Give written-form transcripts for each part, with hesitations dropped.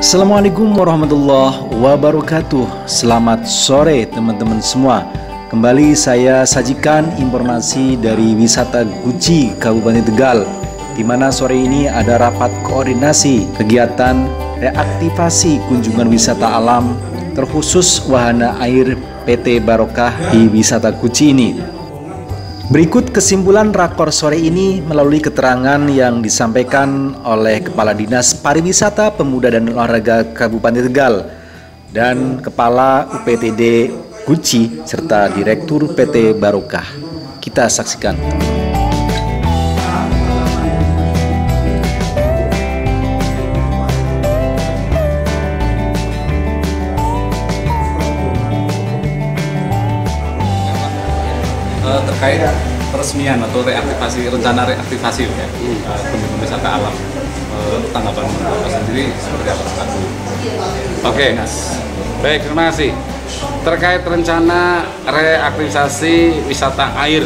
Assalamualaikum warahmatullahi wabarakatuh. Selamat sore teman-teman semua. Kembali saya sajikan informasi dari wisata Guci Kabupaten Tegal, di mana sore ini ada rapat koordinasi kegiatan reaktivasi kunjungan wisata alam terkhusus wahana air PT Barokah di wisata Guci ini. Berikut kesimpulan rakor sore ini melalui keterangan yang disampaikan oleh Kepala Dinas Pariwisata Pemuda dan Olahraga Kabupaten Tegal dan Kepala UPTD Guci serta Direktur PT Barokah. Kita saksikan. Terkait peresmian atau rencana reaktivasi kunjungan wisata alam, tanggapan Bapak sendiri seperti apa Pak? Oke, baik, terima kasih. Terkait rencana reaktivasi wisata air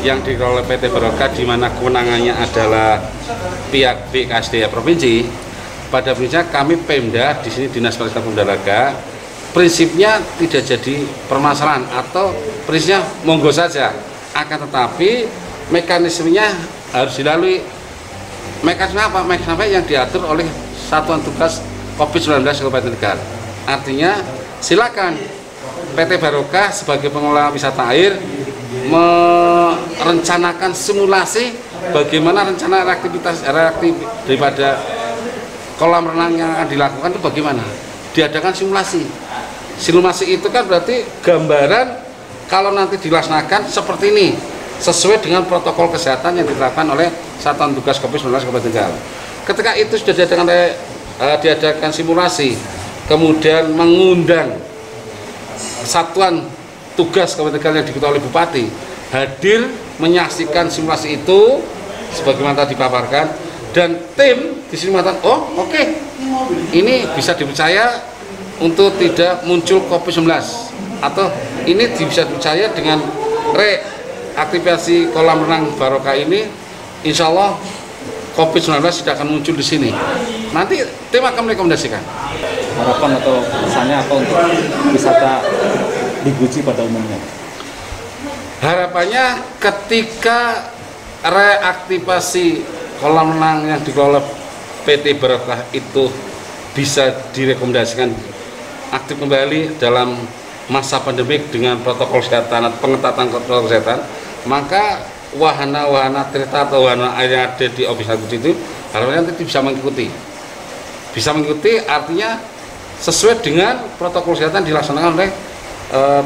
yang dikelola PT Barokah, di mana kewenangannya adalah pihak BKSDA provinsi, pada prinsipnya kami Pemda di sini Dinas Pariwisata Pemuda Olahraga prinsipnya tidak jadi permasalahan atau prinsipnya monggo saja. Akan tetapi mekanismenya harus dilalui. Mekanisme apa? Mekanisme yang diatur oleh Satuan Tugas COVID-19 Kabupaten Tegal. Artinya silakan PT Barokah sebagai pengelola wisata air merencanakan simulasi bagaimana rencana reaktif daripada kolam renang yang akan dilakukan itu bagaimana. Diadakan simulasi. Simulasi itu kan berarti gambaran kalau nanti dilaksanakan seperti ini, sesuai dengan protokol kesehatan yang diterapkan oleh Satuan Tugas COVID-19 Kabupaten Tegal. Ketika itu sudah diadakan simulasi, kemudian mengundang Satuan Tugas Kabupaten Tegal yang diketuai oleh Bupati hadir menyaksikan simulasi itu sebagaimana tadi dipaparkan, dan tim di sini mengatakan, oh oke, ini bisa dipercaya untuk tidak muncul COVID-19, atau ini bisa dipercaya dengan reaktivasi kolam renang Barokah ini, insya Allah COVID-19 tidak akan muncul di sini. Nanti tim akan merekomendasikan. Harapan atau pesannya apa untuk wisata di Guci pada umumnya? Harapannya ketika reaktivasi kolam renang yang dikelola PT Barokah itu bisa direkomendasikan aktif kembali dalam masa pandemik dengan protokol kesehatan atau pengetatan protokol kesehatan, maka wahana-wahana cerita atau wahana air yang ada di objek Guci itu harapannya nanti bisa mengikuti artinya sesuai dengan protokol kesehatan dilaksanakan oleh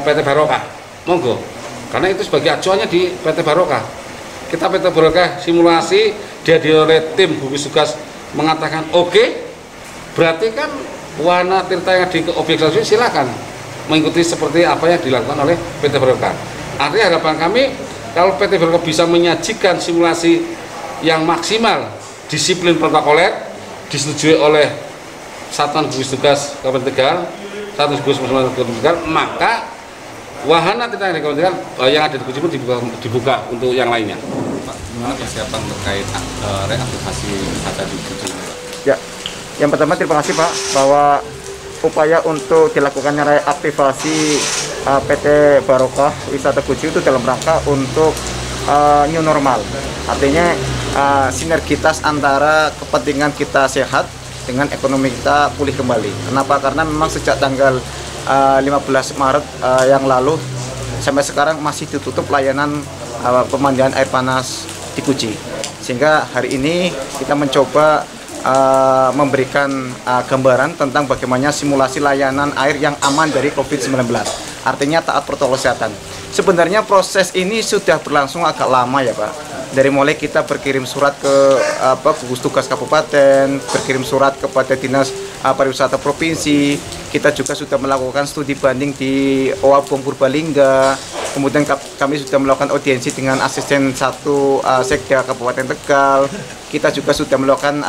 PT Barokah. Monggo, karena itu sebagai acuannya di PT Barokah. Kita PT Barokah simulasi dihadiri oleh tim gugus tugas mengatakan oke, berarti kan wahana tirta yang di objek wisata silakan mengikuti seperti apa yang dilakukan oleh PT Barokah. Artinya harapan kami kalau PT Barokah bisa menyajikan simulasi yang maksimal, disiplin protokoler, disetujui oleh Satuan Gugus Tugas Kabupaten Tegal, Satuan Gugus Tugas Kabupaten Tegal, maka wahana tirta yang di Kabupaten Tegal yang ada di Guci pun dibuka untuk yang lainnya. Pak, gimana persiapan terkait reaktivasi wisata di Guci? Ya, yang pertama terima kasih Pak bahwa upaya untuk dilakukannya reaktivasi PT Barokah Wisata Guci itu dalam rangka untuk new normal. Artinya sinergitas antara kepentingan kita sehat dengan ekonomi kita pulih kembali. Kenapa? Karena memang sejak tanggal 15 Maret yang lalu sampai sekarang masih ditutup layanan pemandian air panas di Guci. Sehingga hari ini kita mencoba memberikan gambaran tentang bagaimana simulasi layanan air yang aman dari COVID-19. Artinya taat protokol kesehatan. Sebenarnya proses ini sudah berlangsung agak lama ya Pak. Dari mulai kita berkirim surat ke gugus tugas kabupaten, berkirim surat kepada Dinas Pariwisata Provinsi, kita juga sudah melakukan studi banding di OA Bong Purbalingga, kemudian kami sudah melakukan audiensi dengan asisten 1 Sekda Kabupaten Tegal, kita juga sudah melakukan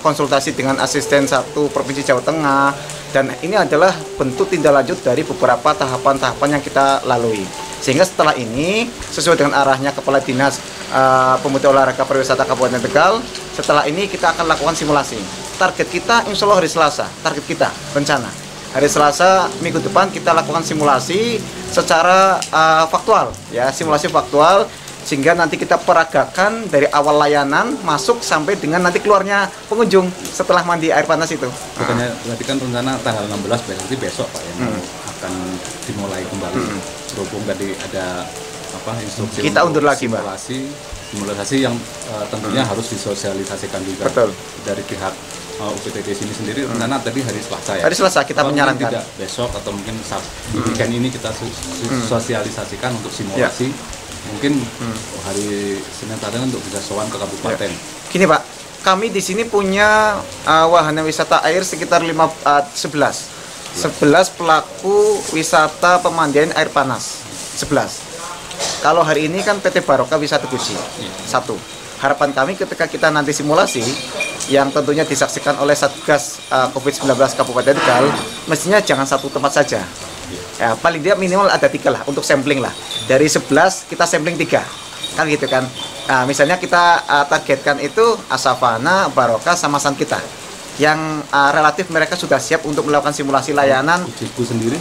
konsultasi dengan asisten 1 Provinsi Jawa Tengah, dan ini adalah bentuk tindak lanjut dari beberapa tahapan-tahapan yang kita lalui. Sehingga setelah ini, sesuai dengan arahnya Kepala Dinas Pemuda Olahraga Pariwisata Kabupaten Tegal, setelah ini kita akan lakukan simulasi. target kita insya Allah hari Selasa, target kita rencana hari Selasa minggu depan kita lakukan simulasi secara faktual, ya, simulasi faktual, sehingga nanti kita peragakan dari awal layanan masuk sampai dengan nanti keluarnya pengunjung setelah mandi air panas itu. Bukannya berarti kan rencana tanggal 16 berarti besok Pak yang akan dimulai kembali. Berhubung tadi ada instruksi kita undur lagi, Mbak. Simulasi yang tentunya harus disosialisasikan juga. Betul. Dari pihak UPTD sini sendiri rencana tadi hari Selasa ya. Hari Selasa kita menyarankan. Tidak besok atau mungkin weekend ini kita sosialisasikan untuk simulasi. Mungkin hari Senin tadi untuk bisa sowan ke kabupaten. Gini Pak, kami di sini punya wahana wisata air sekitar 11 pelaku wisata pemandian air panas. 11. Kalau hari ini kan PT Barokah Wisata Guci. Satu. Harapan kami ketika kita nanti simulasi yang tentunya disaksikan oleh Satgas COVID-19 Kabupaten Tegal, mestinya jangan satu tempat saja. Ya, paling tidak minimal ada 3 lah untuk sampling lah. Dari 11 kita sampling 3. Kan gitu kan. Nah, misalnya kita targetkan itu Asafana, Barokah sama San kita. Yang relatif mereka sudah siap untuk melakukan simulasi layanan. Kuciku sendiri?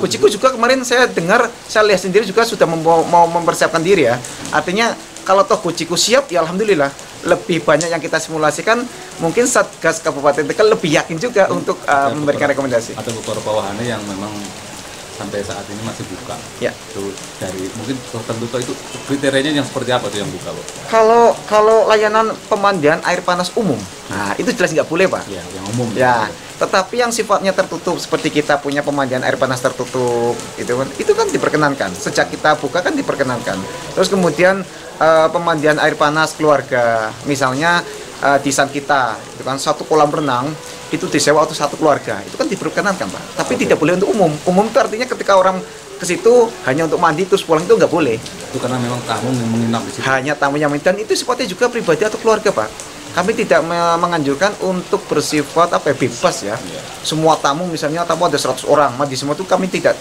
Kuciku juga kemarin saya dengar, saya lihat sendiri juga sudah mau mempersiapkan diri ya. Artinya kalau toh Kuciku siap, ya alhamdulillah. Lebih banyak yang kita simulasikan, mungkin Satgas Kabupaten Tegal lebih yakin juga untuk memberikan rekomendasi. Ada beberapa wahana yang memang sampai saat ini masih buka. Ya. Itu dari mungkin tertentu itu kriterianya yang seperti apa tuh yang buka, Pak? Kalau layanan pemandian air panas umum, nah itu jelas nggak boleh, Pak. Ya, yang umum. Ya. Tetapi yang sifatnya tertutup seperti kita punya pemandian air panas tertutup itu kan diperkenankan. Sejak kita buka kan diperkenankan. Terus kemudian pemandian air panas keluarga, misalnya di San kita itu kan satu kolam renang itu disewa untuk satu keluarga, itu kan diperkenankan Pak. Tapi tidak boleh untuk umum. Umum itu artinya ketika orang ke situ hanya untuk mandi terus pulang itu nggak boleh. Itu karena memang tamu yang menginap di situ. Hanya tamu yang menginap, dan itu sifatnya juga pribadi atau keluarga Pak. Kami tidak menganjurkan untuk bersifat bebas ya. Semua tamu, misalnya tamu ada 100 orang, mandi semua itu kami tidak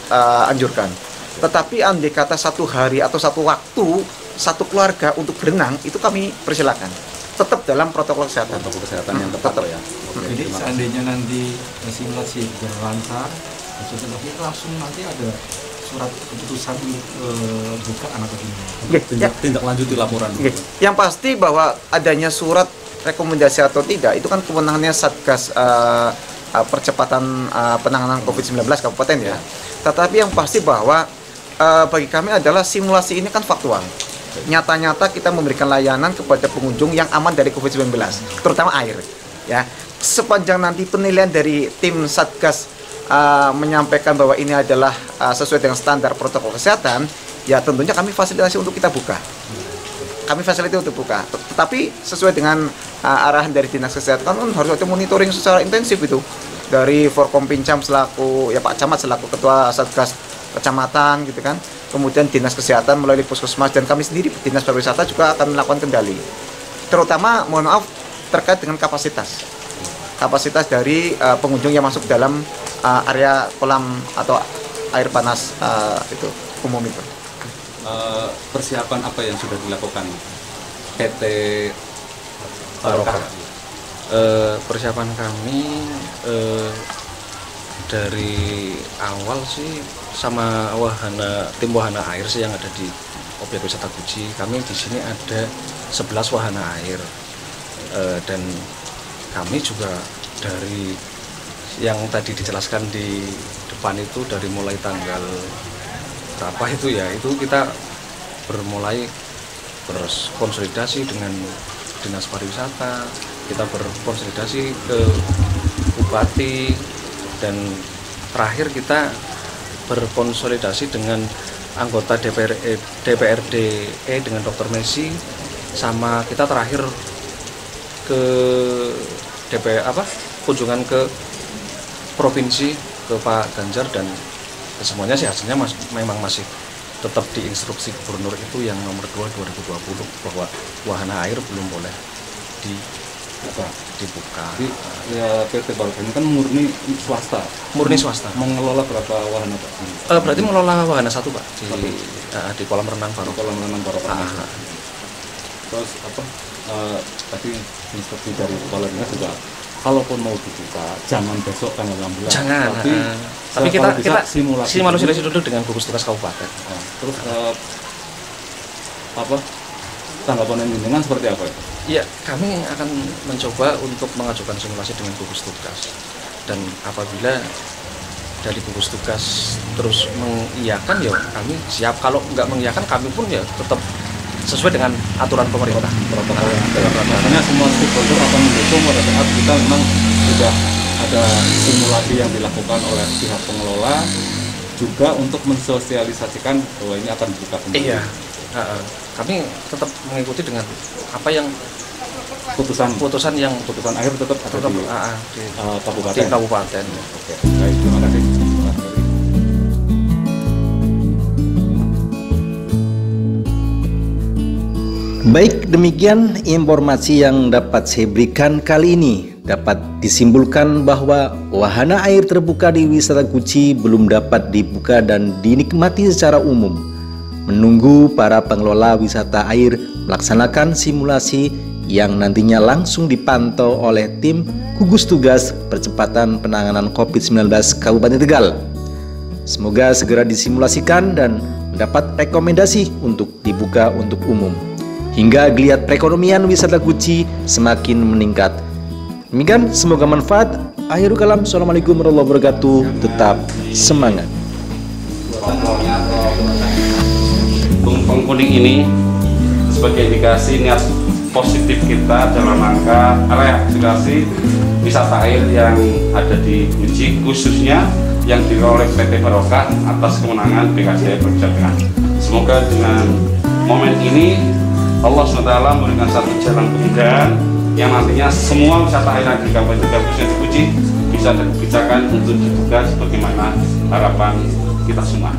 anjurkan. Tetapi andai kata satu hari atau satu waktu, satu keluarga untuk berenang, itu kami persilakan. Tetap dalam protokol kesehatan. Protokol kesehatan yang tepat ya. Jadi seandainya nanti simulasi berjalan lancar, setelahnya langsung nanti ada surat keputusan buka atau gimana? Tindak lanjuti laporan. Yang pasti bahwa adanya surat rekomendasi atau tidak itu kan kewenangannya Satgas percepatan penanganan COVID-19 Kabupaten ya. Tetapi yang pasti bahwa bagi kami adalah simulasi ini kan faktual. Nyata-nyata kita memberikan layanan kepada pengunjung yang aman dari COVID-19, terutama air. Ya, sepanjang nanti penilaian dari tim Satgas menyampaikan bahwa ini adalah sesuai dengan standar protokol kesehatan, ya tentunya kami fasilitasi untuk kita buka. Kami fasilitasi untuk buka, tetapi sesuai dengan arahan dari Dinas Kesehatan kan harus ada monitoring secara intensif itu dari Forkompinjam selaku ya Pak Camat selaku Ketua Satgas Kecamatan gitu kan, kemudian Dinas Kesehatan melalui Puskesmas dan kami sendiri Dinas Pariwisata juga akan melakukan kendali, terutama mohon maaf terkait dengan kapasitas dari pengunjung yang masuk dalam area kolam atau air panas itu umum itu. Persiapan apa yang sudah dilakukan PT Barokah? Persiapan kami dari awal sih sama tim wahana air sih yang ada di objek wisata Guci. Kami di sini ada 11 wahana air dan kami juga dari yang tadi dijelaskan di depan itu dari mulai tanggal berapa itu ya, itu kita bermulai berkonsolidasi dengan Dinas Pariwisata, kita berkonsolidasi ke Bupati, dan terakhir kita berkonsolidasi dengan anggota DPRD dengan Dr. Messi, sama kita terakhir ke kunjungan ke provinsi ke Pak Ganjar, dan semuanya sih hasilnya memang masih tetap di instruksi gubernur itu yang nomor 2 2020 bahwa wahana air belum boleh dibuka. Jadi ya PT Barokah ini kan murni swasta. Murni swasta. Mengelola berapa wahana Pak? Berarti mengelola wahana satu Pak di kolam renang Barokah. Kolam renang Barokah. Terus tadi instruksi dari kepala dinas juga kalaupun mau dibuka jangan besok tanggal 16. Jangan. Tapi kita simulasi dulu dengan gugus tugas kabupaten. Terus tanggapan dengan seperti apa? Ya, kami akan mencoba untuk mengajukan simulasi dengan gugus tugas. Dan apabila dari gugus tugas terus mengiyakan, ya kami siap. Kalau nggak mengiyakan, kami pun ya tetap sesuai dengan aturan pemerintah. Artinya semua stakeholder akan mendukung pada saat kita memang sudah ada simulasi yang dilakukan oleh pihak pengelola juga untuk mensosialisasikan bahwa ini akan dibuka kembali. Iya, kami tetap mengikuti dengan apa yang putusan akhir tetap ada di kabupaten. Kabupaten. Oke, baik, terima kasih. Baik, demikian informasi yang dapat saya berikan kali ini. Dapat disimpulkan bahwa wahana air terbuka di Wisata Guci belum dapat dibuka dan dinikmati secara umum. Menunggu para pengelola wisata air melaksanakan simulasi yang nantinya langsung dipantau oleh tim gugus tugas percepatan penanganan COVID-19 Kabupaten Tegal. Semoga segera disimulasikan dan mendapat rekomendasi untuk dibuka untuk umum, hingga geliat perekonomian Wisata Guci semakin meningkat. Demikian, semoga manfaat. Akhirul kalam, assalamualaikum warahmatullahi wabarakatuh. Tetap semangat. Tumpeng kuning ini sebagai indikasi niat positif kita dalam rangka reaktivasi wisata air yang ada di Guci, khususnya yang dikelola oleh PT Barokah atas kemenangan BKD Perjalanan. Semoga dengan momen ini Allah SWT memberikan satu jalan kemudahan yang nantinya semua wisata air di Kabupaten Tegal khususnya di Guci bisa ada kebijakan untuk dibuka sebagaimana harapan kita semua.